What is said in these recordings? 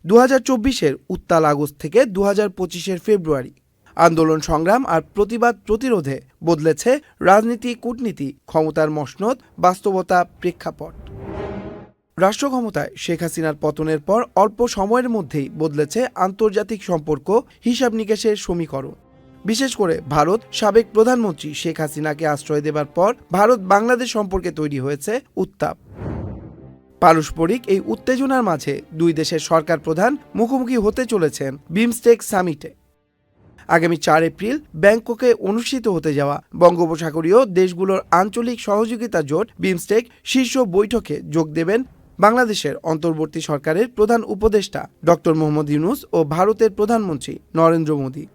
2024-এর উত্তাল আগস্ট থেকে 2025-এর ফেব্রুয়ারি। আন্দোলন সংগ্রাম আর প্রতিবাদ প্রতিরোধে বদলেছে রাজনীতি, কূটনীতি, ক্ষমতার মসনদ, বাস্তবতা, প্রেক্ষাপট। রাষ্ট্র ক্ষমতায় শেখ হাসিনার পতনের পর অল্প সময়ের মধ্যেই বদলেছে আন্তর্জাতিক সম্পর্ক, হিসাব নিকেশের সমীকরণ। বিশেষ করে ভারত সাবেক প্রধানমন্ত্রী শেখ হাসিনাকে আশ্রয় দেবার পর ভারত বাংলাদেশ সম্পর্কে তৈরি হয়েছে উত্তাপ। পারস্পরিক এই উত্তেজনার মাঝে দুই দেশের সরকার প্রধান মুখোমুখি হতে চলেছেন বিমস্টেক সামিটে। আগামী 4 এপ্রিল ব্যাংককে অনুষ্ঠিত হতে যাওয়া বঙ্গোপসাগরীয় দেশগুলোর আঞ্চলিক সহযোগিতা জোট বিমস্টেক শীর্ষ বৈঠকে যোগ দেবেন বাংলাদেশের অন্তর্বর্তী সরকারের প্রধান উপদেষ্টা ডক্টর মোহাম্মদ ইউনূস ও ভারতের প্রধানমন্ত্রী নরেন্দ্র মোদী।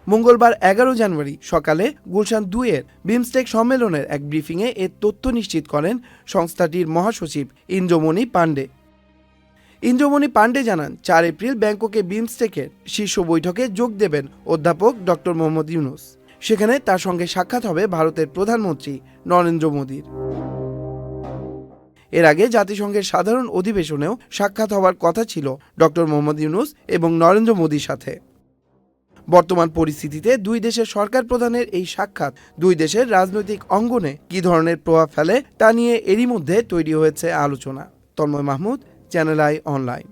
মঙ্গলবার 11 জানুয়ারি সকালে গুলশান 2-এর বিমস্টেক সম্মেলনের এক ব্রিফিংয়ে এ তথ্য নিশ্চিত করেন সংস্থাটির মহাসচিব ইন্দ্রমণি পাণ্ডে। ইন্দ্রমণি পাণ্ডে জানান, 4 এপ্রিল ব্যাংককে বিমস্টেকের শীর্ষ বৈঠকে যোগ দেবেন অধ্যাপক ডক্টর মোহাম্মদ ইউনূস। সেখানে তার সঙ্গে সাক্ষাৎ হবে ভারতের প্রধানমন্ত্রী নরেন্দ্র মোদীর। এর আগে জাতিসংঘের সাধারণ অধিবেশনেও সাক্ষাৎ হওয়ার কথা ছিল ডক্টর মোহাম্মদ ইউনূস এবং নরেন্দ্র মোদীর সাথে। বর্তমান পরিস্থিতিতে দুই দেশের সরকার প্রধানের এই সাক্ষাৎ দুই দেশের রাজনৈতিক অঙ্গনে কী ধরনের প্রভাব ফেলে তা নিয়ে এরই মধ্যে তৈরি হয়েছে আলোচনা। Tanmoy Mahmud, channel I online.